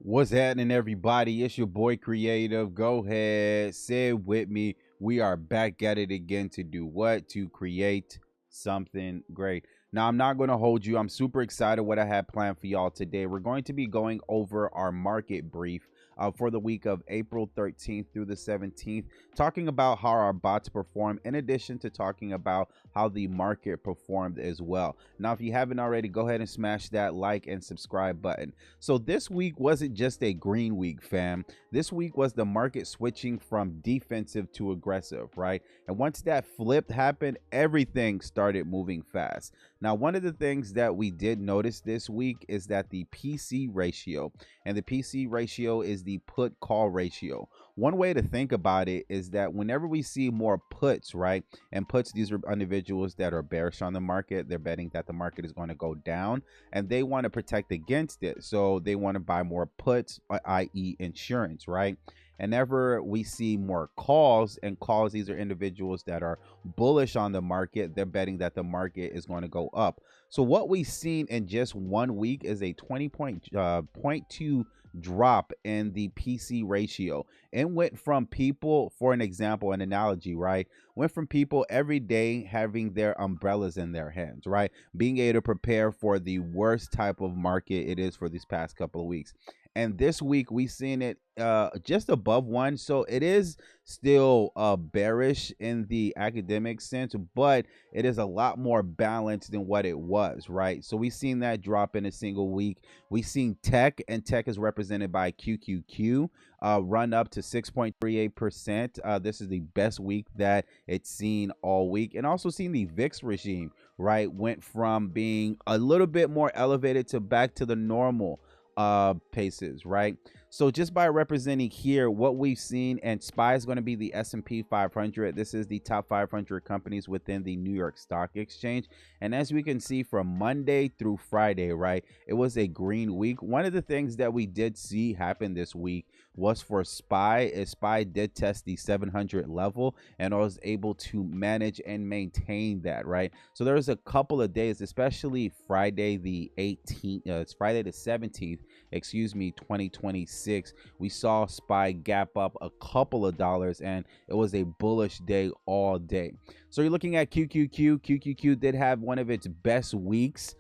What's happening, everybody? It's your boy Creative. Go ahead, say it with me. We are back at it again to do what? To create something great. Now, I'm not going to hold you. I'm super excited what I have planned for y'all today. We're going to be going over our market brief for the week of April 13th through the 17th, talking about how our bots perform, in addition to talking about how the market performed as well. Now, if you haven't already, go ahead and smash that like and subscribe button. So this week wasn't just a green week, fam. This week was the market switching from defensive to aggressive, right? And once that flip happened, everything started moving fast. Now, one of the things that we did notice this week is that the PC ratio, and the PC ratio is the put call ratio. One way to think about it is that whenever we see more puts, right? And puts, these are individuals that are bearish on the market. They're betting that the market is going to go down and they want to protect against it. So they want to buy more puts, i.e. insurance, right? And whenever we see more calls, and calls, these are individuals that are bullish on the market. They're betting that the market is going to go up. So what we've seen in just 1 week is a 20.2 drop in the PC ratio. It went from people, for an example, an analogy, right? Went from people every day having their umbrellas in their hands, right? Being able to prepare for the worst type of market it is for these past couple of weeks. And this week we've seen it just above one. So it is still bearish in the academic sense, but it is a lot more balanced than what it was, right? So we've seen that drop in a single week. We've seen tech, and tech is represented by QQQ, run up to 6.38%. This is the best week that it's seen all week. And also seen the VIX regime, right, went from being a little bit more elevated to back to the normal paces, right? So just by representing here what we've seen, and SPY is going to be the S&P 500. This is the top 500 companies within the New York Stock Exchange. And as we can see, from Monday through Friday, right, it was a green week. One of the things that we did see happen this week was for SPY. SPY did test the 700 level and was able to manage and maintain that, right? So there was a couple of days, especially Friday the 18th, it's Friday the 17th, excuse me, 2026, we saw SPY gap up a couple of dollars, and it was a bullish day all day. So you're looking at QQQ. QQQ did have one of its best weeks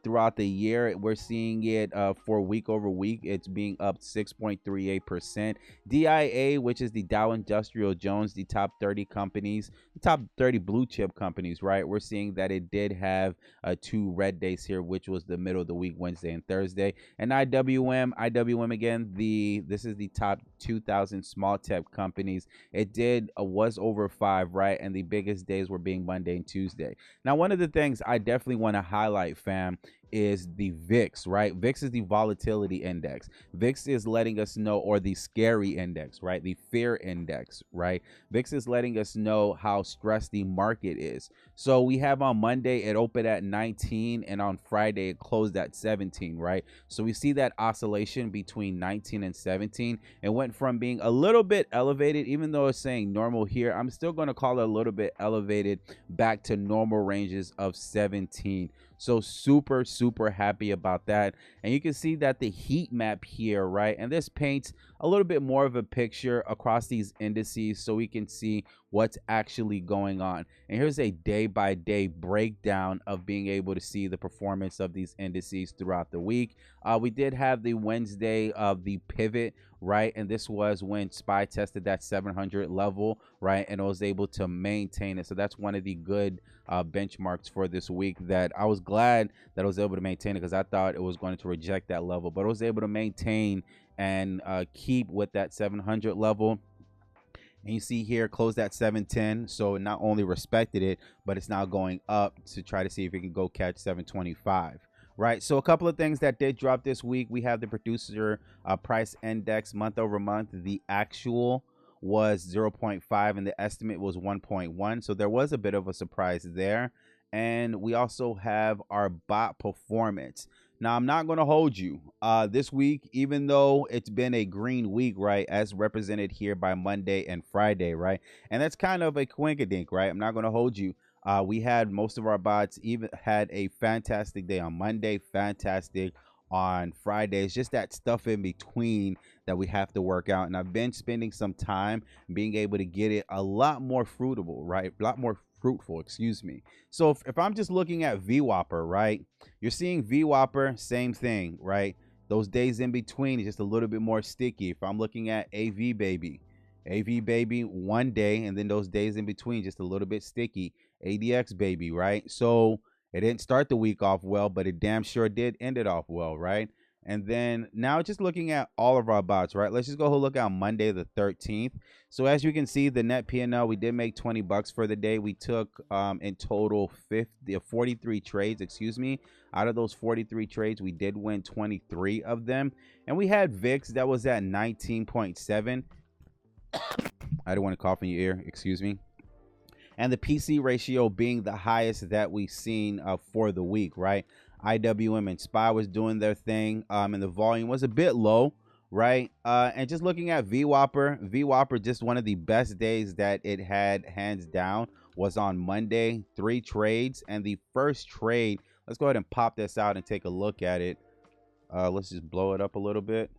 throughout the year. We're seeing it for week over week. It's being up 6.38%. DIA, which is the Dow Industrial Jones, the top 30 companies, the top 30 blue chip companies, right? We're seeing that it did have 2 red days here, which was the middle of the week, Wednesday and Thursday. And IWM again, this is the top 2,000 small tech companies. It did was over 5, right? And the biggest days were being Monday and Tuesday. Now, one of the things I definitely want to highlight, fam, is the VIX, right? VIX is the volatility index. VIX is letting us know, or the scary index, right? The fear index, right? VIX is letting us know how stressed the market is. So we have on Monday, it opened at 19, and on Friday, it closed at 17, right? So we see that oscillation between 19 and 17. It went from being a little bit elevated, even though it's saying normal here, I'm still going to call it a little bit elevated, back to normal ranges of 17. So super happy about that. And you can see that the heat map here, right? And this paints a little bit more of a picture across these indices so we can see what's actually going on. And here's a day-by-day breakdown of being able to see the performance of these indices throughout the week. We did have the Wednesday of the pivot, right? And this was when SPY tested that 700 level, right? And it was able to maintain it. So that's one of the good benchmarks for this week, that I was glad that I was able to maintain it, because I thought it was going to reject that level, but it was able to maintain and keep with that 700 level. And you see here, closed at 710. So it not only respected it, but it's now going up to try to see if it can go catch 725. Right. So a couple of things that did drop this week. We have the producer price index month over month. The actual was 0.5 and the estimate was 1.1. So there was a bit of a surprise there. And we also have our bot performance. Now, I'm not going to hold you this week, even though it's been a green week, right, as represented here by Monday and Friday, right? And that's kind of a quinkadink, right? I'm not going to hold you. We had most of our bots even had a fantastic day on Monday, fantastic on Fridays, just that stuff in between that we have to work out. And I've been spending some time being able to get it a lot more fruitable, right? A lot more fruitful, excuse me. So if I'm just looking at VWopper, right? You're seeing VWopper, same thing, right? Those days in between is just a little bit more sticky. If I'm looking at AV Baby 1 day, and then those days in between just a little bit sticky. ADX Baby, right? So it didn't start the week off well, but it damn sure did end it off well, right? And then now just looking at all of our bots, right? Let's just go look at Monday the 13th. So as you can see, the net P&L, we did make 20 bucks for the day. We took in total 43 trades, excuse me. Out of those 43 trades, we did win 23 of them. And we had VIX that was at 19.7. I don't want to cough in your ear, excuse me. And the PC ratio being the highest that we've seen for the week, right? IWM and SPY was doing their thing, and the volume was a bit low, right? And just looking at VWopper, just one of the best days that it had, hands down, was on Monday. 3 trades, and the first trade, let's go ahead and pop this out and take a look at it. Let's just blow it up a little bit.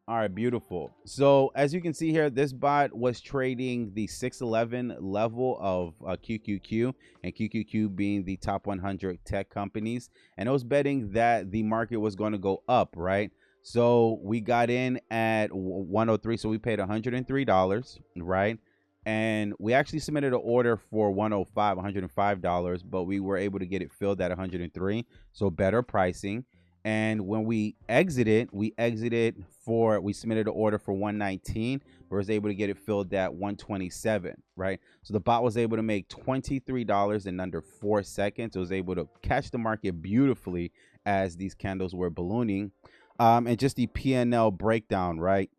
All right, beautiful. So as you can see here, this bot was trading the 611 level of QQQ, and QQQ being the top 100 tech companies, and it was betting that the market was going to go up, right? So we got in at 103, so we paid $103, right? And we actually submitted an order for $105, but we were able to get it filled at 103, so better pricing. And when we submitted an order for 119, we was able to get it filled at 127, right? So the bot was able to make $23 in under 4 seconds. It was able to catch the market beautifully as these candles were ballooning. And just the P&L breakdown, right?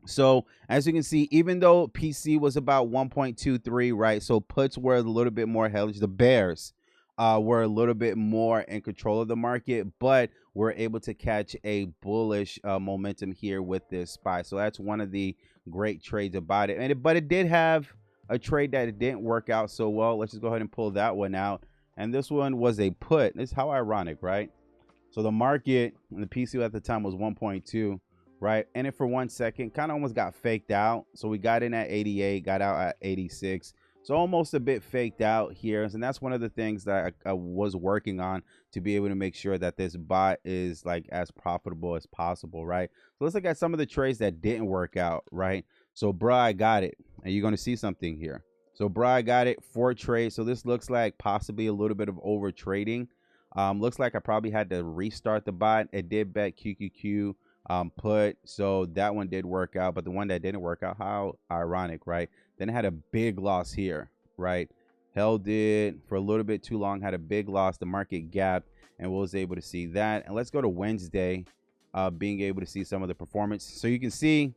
So as you can see, even though PC was about 1.23, right? So puts were a little bit more hellish. The bears were a little bit more in control of the market, but we're able to catch a bullish momentum here with this SPY. So that's one of the great trades about it. But it did have a trade that it didn't work out so well. Let's just go ahead and pull that one out. And this one was a put. This is how ironic, right? So the market, the PC at the time was 1.2, right? In it for 1 second, kind of almost got faked out. So we got in at 88, got out at 86. So almost a bit faked out here. And that's one of the things that I was working on to be able to make sure that this bot is like as profitable as possible, right? So let's look at some of the trades that didn't work out, right? So bruh, I got it. And you're going to see something here. So bruh, I got it, 4 trades. So this looks like possibly a little bit of over trading. Looks like I probably had to restart the bot. It did bet QQQ put. So that one did work out. But the one that didn't work out, how ironic, right? Then it had a big loss here, right? Held it for a little bit too long, had a big loss. The market gapped, and we was able to see that. And let's go to Wednesday, being able to see some of the performance. So you can see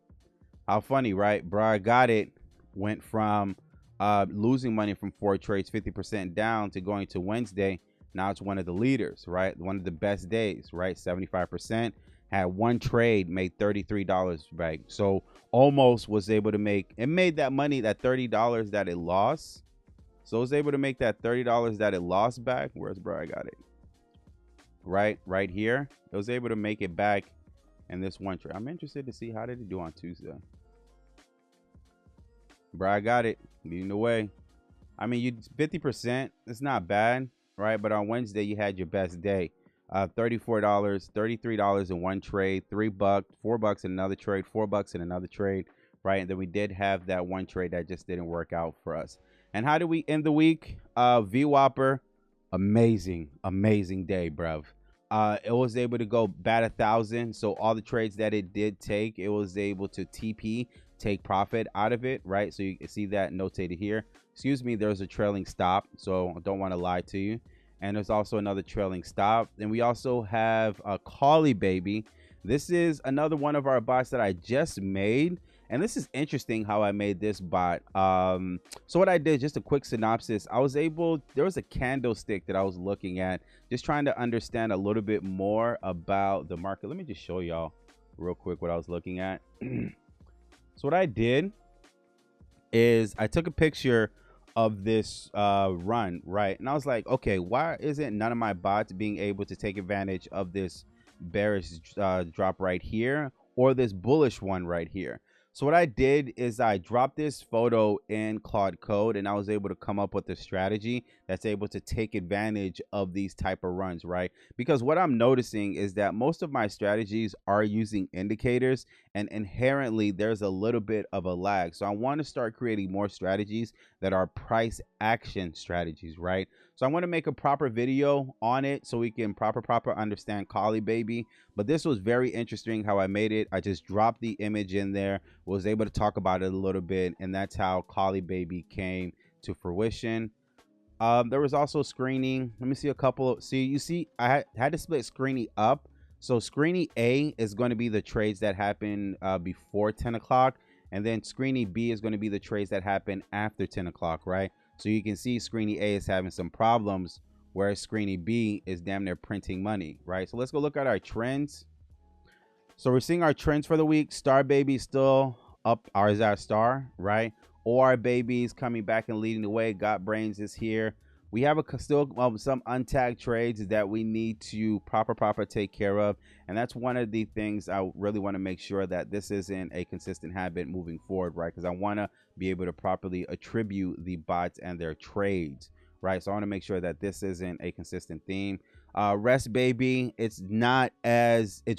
how funny, right? Bro, I got it. Went from losing money from 4 trades, 50% down, to going to Wednesday. Now it's one of the leaders, right? One of the best days, right? 75%. Had 1 trade, made $33 back. So almost was able to make, it made that money, that $30 that it lost. So it was able to make that $30 that it lost back. Where's bro? I got it. Right here. It was able to make it back in this 1 trade. I'm interested to see how did it do on Tuesday. Bro, I got it. Leading the way. I mean, you 50%. It's not bad, right? But on Wednesday, you had your best day. $34, $33 in 1 trade, $3, $4 in another trade, $4 in another trade, right? And then we did have that 1 trade that just didn't work out for us. And how did we end the week? VWopper, amazing day, bruv. It was able to go bat 1,000. So all the trades that it did take, it was able to TP, take profit out of it, right? So you can see that notated here. Excuse me, there's a trailing stop, so I don't want to lie to you. And there's also another trailing stop. And we also have a Kolibaby. This is another one of our bots that I just made. And this is interesting how I made this bot. So what I did, just a quick synopsis. There was a candlestick that I was looking at, just trying to understand a little bit more about the market. Let me just show y'all real quick what I was looking at. So what I did is I took a picture of this run, right? And I was like, okay, why isn't none of my bots being able to take advantage of this bearish drop right here, or this bullish one right here? So what I did is I dropped this photo in Claude Code, and I was able to come up with a strategy that's able to take advantage of these type of runs, right? Because what I'm noticing is that most of my strategies are using indicators, and inherently there's a little bit of a lag. So I want to start creating more strategies that are price action strategies, right? So I want to make a proper video on it so we can proper understand Kolibaby. But this was very interesting how I made it. I just dropped the image in there, was able to talk about it a little bit, and that's how Kolibaby came to fruition. There was also screening. Let me see a couple of, see, you see, I had to split Screeny up. So Screeny A is going to be the trades that happen before 10 o'clock. And then Screeny B is going to be the trades that happen after 10 o'clock, right? So you can see Screeny A is having some problems, whereas Screeny B is damn near printing money, right? So let's go look at our trends. So we're seeing our trends for the week. StarBaby still up, or is our star, right? ORBaby is coming back and leading the way. Got Brains is here. We have still some untagged trades that we need to proper take care of, and that's one of the things I really want to make sure that this isn't a consistent habit moving forward, right? Because I want to be able to properly attribute the bots and their trades, right? So I want to make sure that this isn't a consistent theme. Rest baby, it's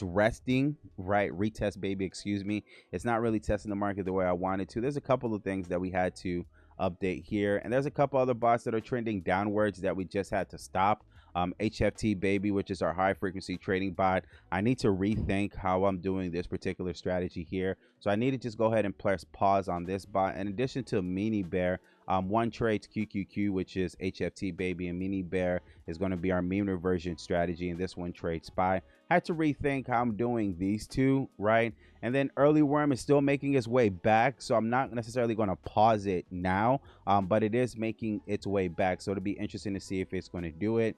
resting, right? Retest baby, excuse me. It's not really testing the market the way I wanted to. There's a couple of things that we had to update here, and there's a couple other bots that are trending downwards that we just had to stop. HFT Baby, which is our high frequency trading bot, I need to rethink how I'm doing this particular strategy here. So I need to just go ahead and press pause on this bot. In addition to Mini Bear, one trades QQQ, which is HFT Baby, and Mini Bear is going to be our meme reversion strategy, and this one trades SPY. Had to rethink how I'm doing these two, right? And then EarlyWorm is still making its way back, so I'm not necessarily going to pause it now, but it is making its way back, so it'll be interesting to see if it's going to do it.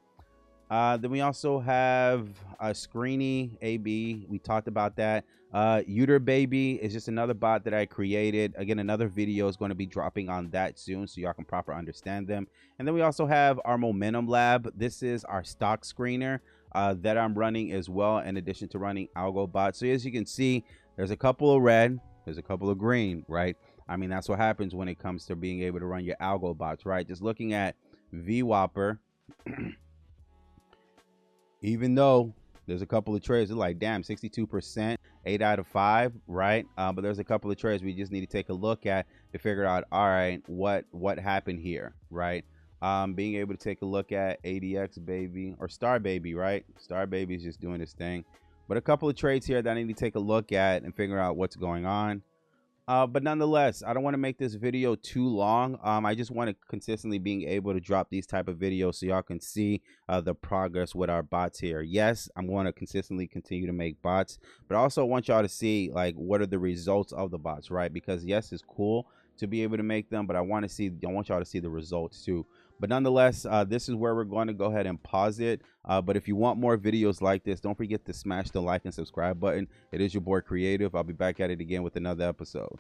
Then we also have Screeny A. We talked about that. ORBaby is just another bot that I created. Again, another video is going to be dropping on that soon, so y'all can proper understand them. And then we also have our Momentum Lab. This is our stock screener that I'm running as well, in addition to running algo bots. So as you can see, there's a couple of red, there's a couple of green, right? I mean, that's what happens when it comes to being able to run your algo bots, right? Just looking at VWopper. Even though there's a couple of trades, it's like, damn, 62%, 8 out of 5, right? But there's a couple of trades we just need to take a look at to figure out, all right, what happened here, right? Being able to take a look at ADX Baby or StarBaby, right? StarBaby is just doing this thing. But a couple of trades here that I need to take a look at and figure out what's going on. But nonetheless, I don't want to make this video too long. I just want to consistently being able to drop these type of videos so y'all can see the progress with our bots here. Yes, I'm going to consistently continue to make bots, but I also want y'all to see like what are the results of the bots, right? Because yes, it's cool to be able to make them, but I want y'all to see the results too. But nonetheless, this is where we're going to go ahead and pause it. But if you want more videos like this, don't forget to smash the like and subscribe button. It is your boy Creative. I'll be back at it again with another episode.